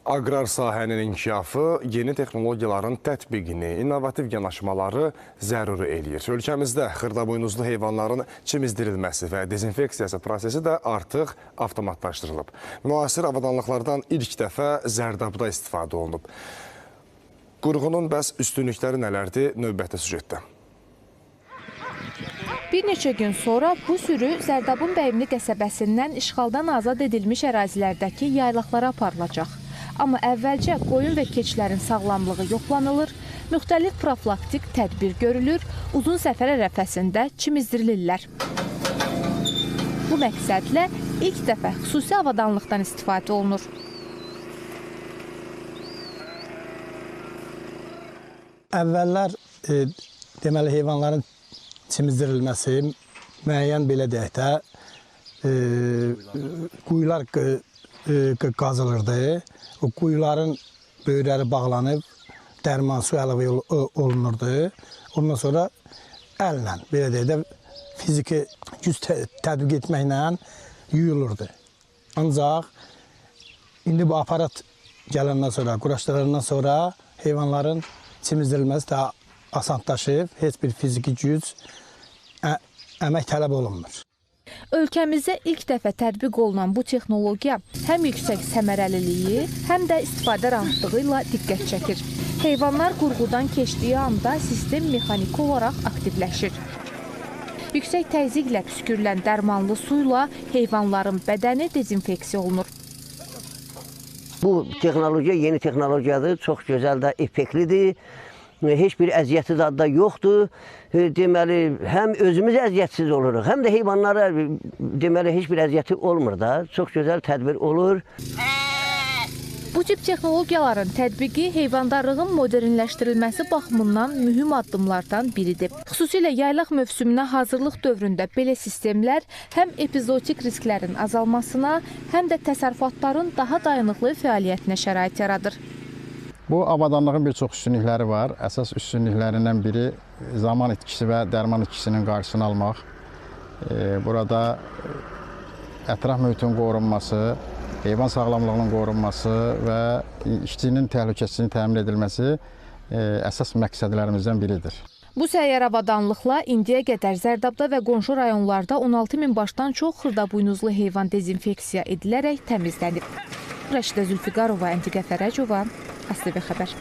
Aqrar sahənin inkişafı yeni texnologiyaların tətbiqini, innovativ yanaşmaları zəruri eləyir. Ölkəmizdə xırdaboynuzlu heyvanların çimizdirilməsi və dezinfeksiyası prosesi də artıq avtomatlaşdırılıb. Müasir avadanlıqlardan ilk dəfə zərdabda istifadə olunub. Qurğunun bəs üstünlükləri nələrdir? Növbəti süjetdə. Bir neçə gün sonra bu sürü Zərdabın Bəyimli qəsəbəsindən işğaldan azad edilmiş ərazilərdəki yaylaqlara aparılacaq. Amma əvvəlcə qoyun və keçilərin sağlamlığı yoxlanılır, müxtəlif profilaktik tədbir görülür, uzun səfər ərəfəsində çimizdirilirlər. Bu məqsədlə ilk dəfə xüsusi avadanlıqdan istifadə olunur. Əvvəllər deməli heyvanların çimizdirilməsi müəyyən belə deyək də quyular qazılırdı. O quyuların böyürləri bağlanıb dərman su əlavə olunurdu. Ondan sonra əllə belə deyək də fiziki güc tətbiq etməklə yuyulurdu. Ancaq indi bu aparat gələndən sonra, quraşdırılandan sonra heyvanların çimizdirilməsi daha asanlaşıb, heç bir fiziki güc, əmək tələb olunmur. Ölkəmizdə ilk dəfə tətbiq olunan bu texnologiya həm yüksək səmərəliliyi, həm də istifadə rahatlığı ilə diqqət çəkir. Heyvanlar qurğudan keçdiyi anda sistem mexaniki olaraq aktivləşir. Yüksək təzyiqlə püskürülən dərmanlı suyla heyvanların bədəni dezinfeksiya olunur. Bu texnologiya yeni texnologiyadır, çox gözəl də effektlidir. Heç bir əziyyəti da yoxdur. Deməli, həm özümüz əziyyətsiz oluruq, həm də heyvanlara deməli heç bir əziyyəti olmur da. Çox gözəl tədbir olur. Bu tip texnologiyaların tətbiqi heyvandarlığın modernləşdirilməsi baxımından mühüm addımlardan biridir. Xüsusilə yaylaq mövsümünə hazırlıq dövründə belə sistemlər həm epizootik risklərin azalmasına, həm də təsərrüfatların daha dayanıqlı fəaliyyətinə şərait yaradır. Bu avadanlığın bir çox üstünlükləri var. Əsas üstünlüklərindən biri zaman itkisi və dərman itkisinin qarşısını almaq. Burada ətraf mühitin qorunması, heyvan sağlamlığının qorunması və işçinin təhlükəsizliyinin təmin edilməsi əsas məqsədlərimizdən biridir. Bu səyyar avadanlıqla indiyə qədər Zərdabda və qonşu rayonlarda 16 min başdan çox xırdaboynuzlu heyvan dezinfeksiya edilərək təmizlənib. Rəşidə Zülfiqarova, Əntiqə Fərəcova, ASTV Xəbər.